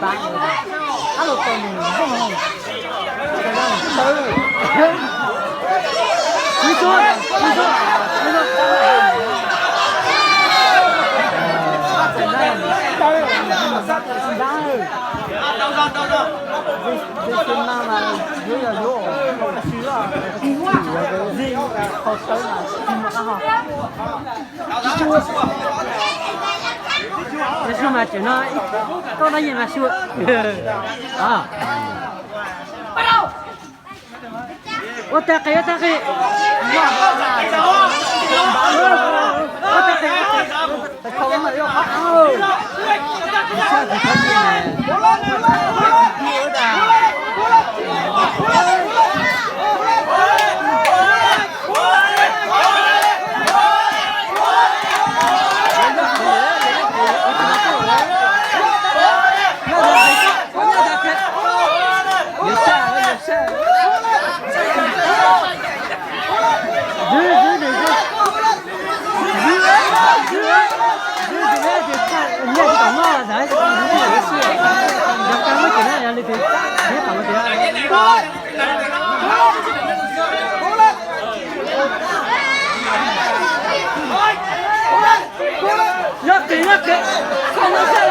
bán rồi. Alo tao mình không không. Tới rồi. Đi xuống, đi xuống, đi xuống. Đây xem nào mà dưới là vô, xíu à, gì họ tới mà tìm một họ. Cái số mà chuyện nó có nói gì mà xui. À. Bắt đầu. Otake. Không mà yêu khó ơi. Sao thì không nè. Nhắc kệ, không có sao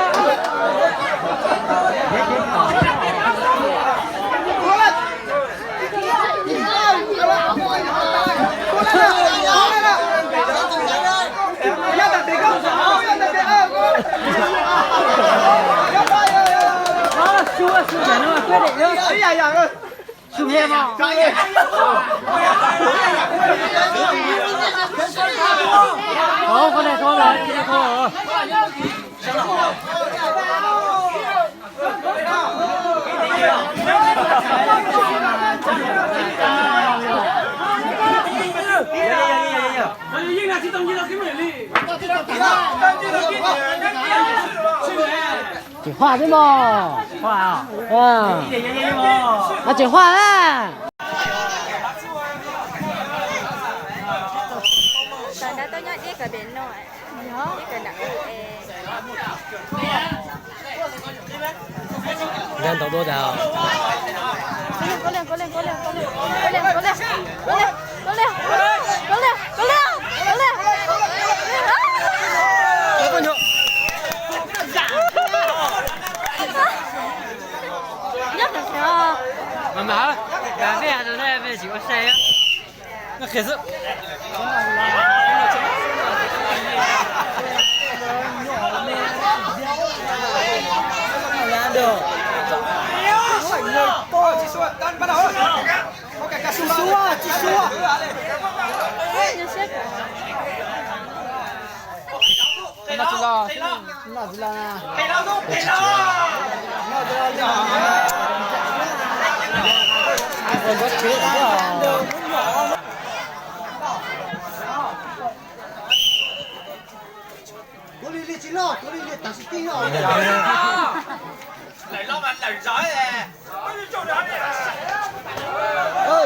đâu. Xuống em không? Có con này thôi rồi, cái này thôi rồi. Chỉ hoa đấy mà. Hoa à? Wow. Nó chỉ hoa á. Tao đã tôi nhớ đi cái bên nội. Đi cái nặng Nhân tàu đua đào. Có lên. Mà cái này rồi đây về chỉ có xe á. Nó khế sự. Được. Chị Xua, bắt đầu. Có cả chị Xua. Nó chỉ lo. Thầy lao giúp. Còn có chế nữa. Có đi chỉ lo, ta sẽ tin rồi. Lại lo mà lại giỏi nè.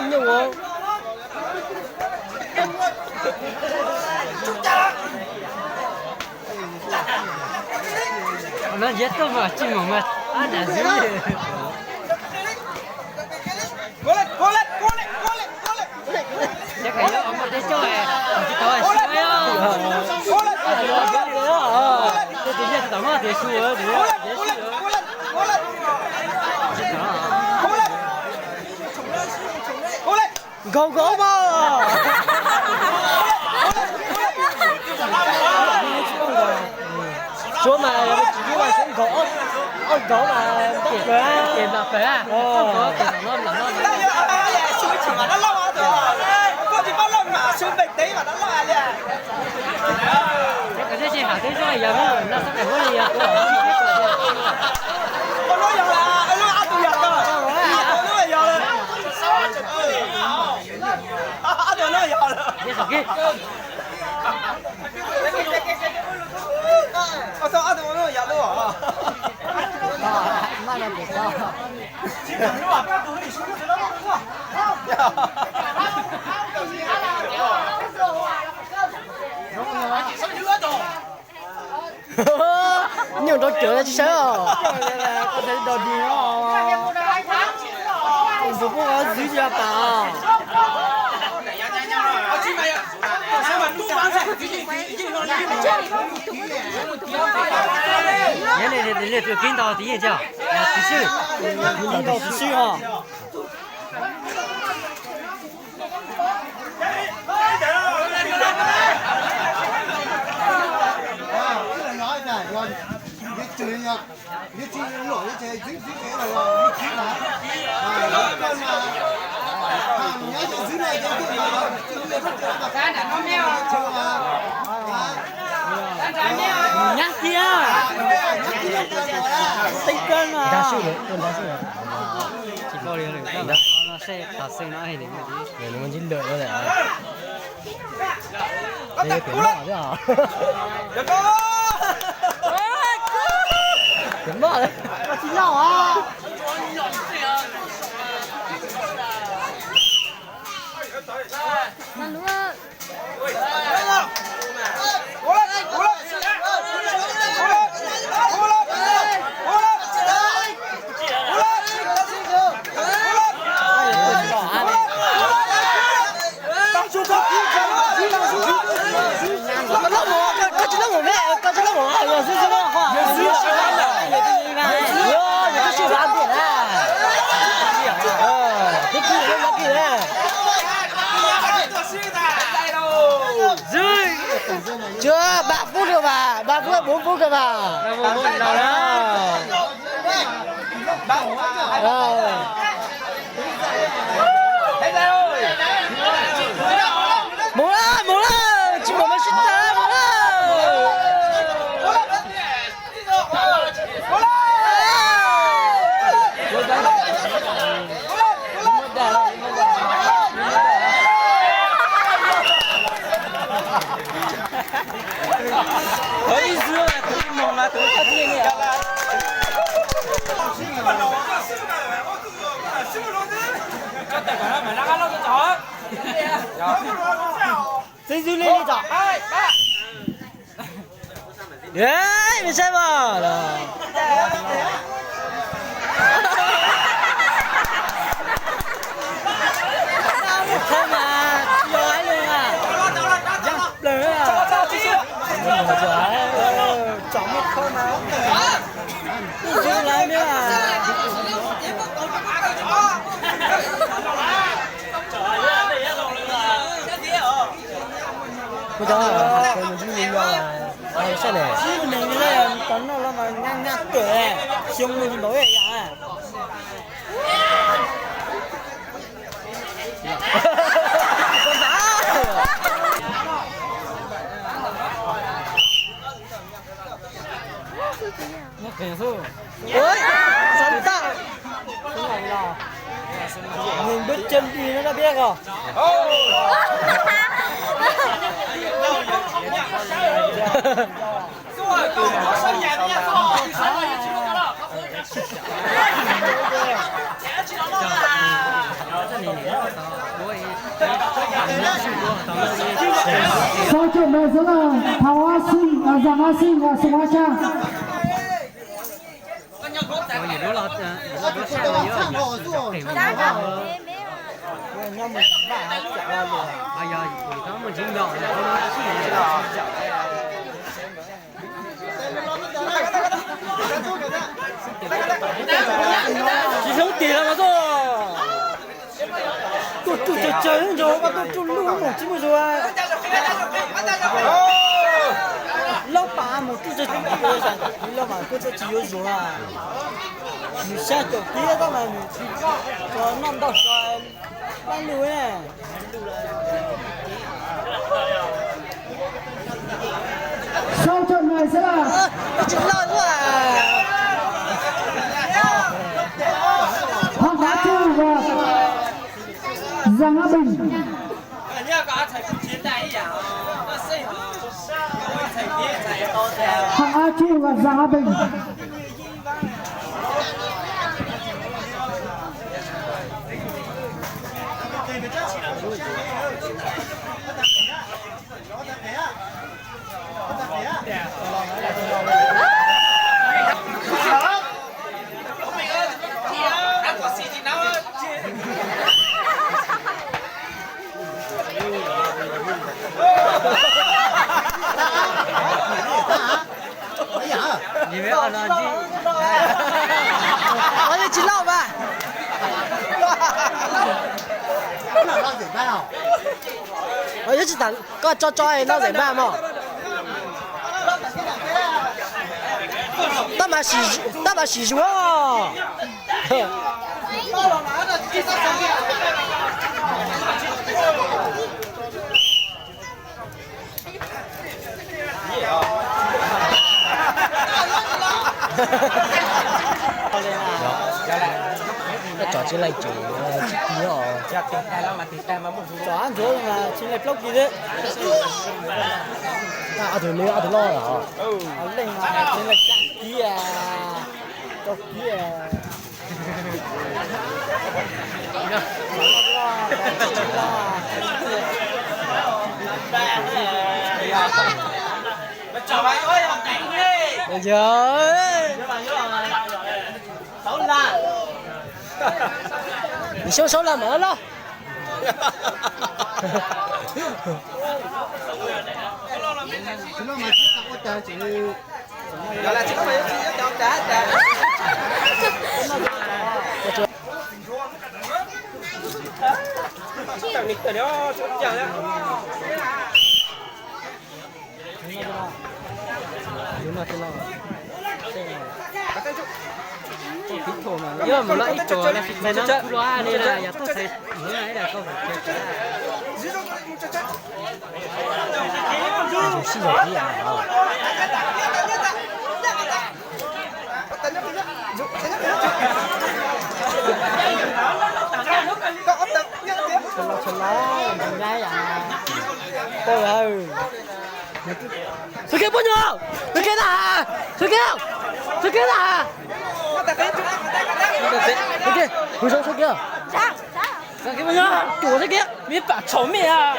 Nhiều không? Nó dễ tôi mà chim mà ăn là dữ. Cố lên. Chắc cái đó ông để cho em. Chỉ tao xíu á. Cố lên. Tôi chỉ biết tao mà để xíu á, để xíu. Cố lên. Go mà. Chỗ mà chỉ biết là sẽ gỗ mà tiền là phải à? Có tiền nó làm nó. Suối chỉ mà nó lâu à rồi. Có gì bao lâu mà suối bình tí mà nó lâu à nè. Cái gì hả? Cái này giờ nó sắp phải có gì à? Con nói giờ là nó ăn tụi giờ rồi. Nó nói giờ rồi. Ăn tụi nó giờ rồi. Cái gì kia? Sao ăn tụi nó giờ luôn à? Mà là được sao? Chỉ cần nó bảo các tụi nó xuống nó đúng không? Nhiều 用都折了去手，我才到底哦。如果我自己要打。你这跟到第一家，必须，跟到必须啊。你知落一隻整嚟喎，你知嘛？啊，咁啊，啊，而家就整嚟就啲啊，整嚟不整嘛？干什么没有？你娘爹啊！谁干啊？他是人，他是人。几高龄了？那谁他谁那还的？你们进来了嘞？这个挺好的啊。挺好的。我知道啊。那如果chưa 3 phút rồi bà 3 phút 4 phút rồi bà 4 phút đầu đó Mula chỉ một mấy shit ta mula thấy xưa tôi mong là tôi thật nhiều nhỉ Dây dư lên đi chọ đấy mình xem vào không mà nói luôn à dập lửa à chọn một con nào dư lại nữa à bây giờ mình chỉ nhìn vào là sao này chỉ mình cái này tấn nó mà ngang ngang tuổi xong mình nói vậy à con đá nó kẹt xuống ôi sẵn tạo cái này là mình bước chân đi nó đã biết rồi sau trận này sẽ là Thảo Á Sinh, Giang Á Sinh và Sùng Á Trang. nhau mình bà chạy ra rồi bây giờ nó mình chỉ nhỏ chỉ sống tiền mà thôi tôi chơi rồi mà tôi luôn một chứ mà rồi lâu bà một tôi chơi rồi lâu mà tôi chỉ rồi à mình sẽ chụp kia đó mà mình cho năm đầu cho đang lùi nè Sau trận này sẽ là chịu lời quá à Hoàng Á Thư và Giang Á Bình. Hoàng Á Thư và Giang Á Bình. 你别按照机。我得去老吧。老怎办啊？我一直等個再撈成班麼？得埋時數喎。一早起來做啲哦。早上做嘛，先嚟撈幾啲。阿條你阿條攞啊！我拎啊，先嚟夾啲啊，做啲啊。Được rồi.你số là mở đó. Chúng nó mà chỉ tao có chờ chị. Gọi là chỉ có mấy chị cho trả. Chẳng nghịch đó, chẳng nhá. Nhớ một loại ít chỗ này phải nó loa nên là nhà tôi thấy những cái là không phải chơi. Xin lỗi đi à. Chân gái à. Tôi ơi. Tôi kêu bao nhiêu? Tôi kêu là. Tôi kêu. Tôi kêu là. Tôi kêu. Tôi số kêu. Sao? Sao kêu bao nhiêu? Chủ thế kia. Biết bà chống mẹ à.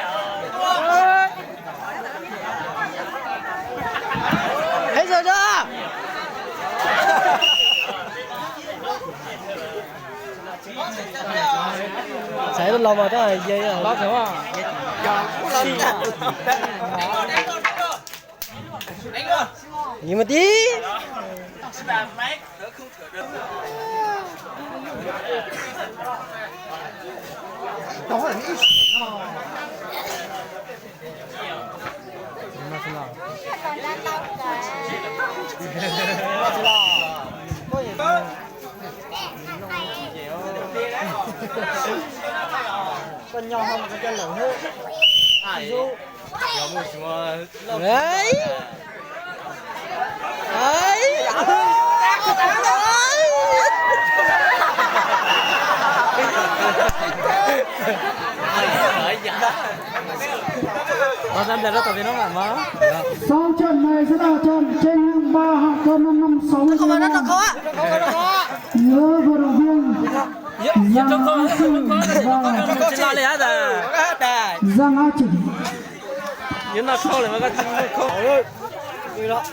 Hết rồi chưa? Xảy nó lòng mà đó là dây rồi. Bác hiểu không? Nhưng mà tí. Đó là những Còn đang lâu con nhau không có chân lẩu hơn. Đấy. Đấy. Con đó tao nó làm má. Sau trận này sẽ là trận trên 3 hạng cân 556 Không mà nó khó á. nhớ vận động viên Giang Á Sinh và Giang Á Chỉnh. Nhớ nó khô là nó có khô ơi. Đi đó.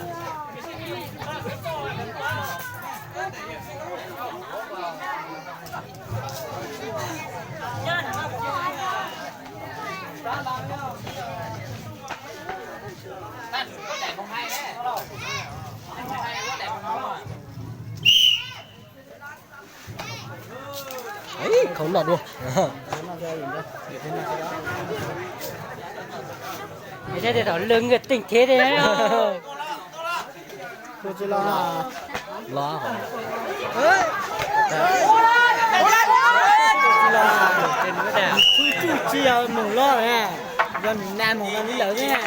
Ấy, không lọt luôn. Thế thì nó lưng cái tình thế đấy. Tôi chỉ lo Lo hả? chú chiều mù lo nè. Gần nam mù nó lớn nè.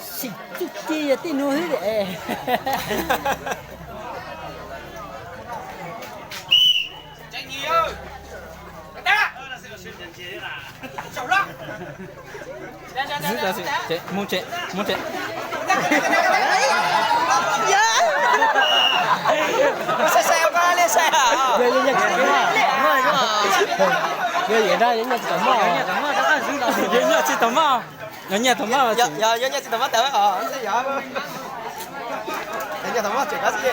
Xịt chút chi tí nuôi hết đấy. Muốn chạy. Xe qua lên xe hả? Về nhà cái về vậy đó, nhà tấm mỏ. Nhà chị tấm mỏ. Nhà tấm mỏ. Giờ nhà chị tấm mắt tới hả? Sẽ giờ. Nhà tấm mắt chuyện đó gì?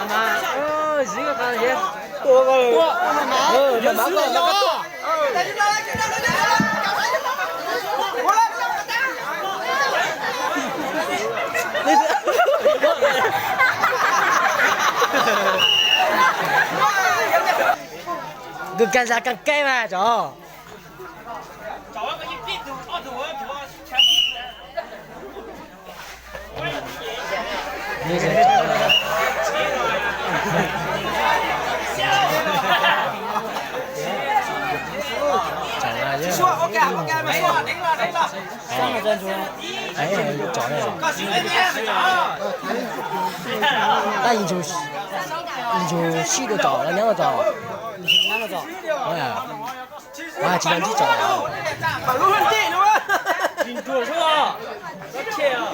妈妈，哦，这个干些，多个人，妈妈，妈妈个那个多。干啥干盖嘛着？你是？说 OK 没说，领了。三个珍珠，哎呀，找来了。那你就洗个澡了，2个澡。两个枣，哎，我还经常去找。把路上电了吗？你做是吧？我天啊！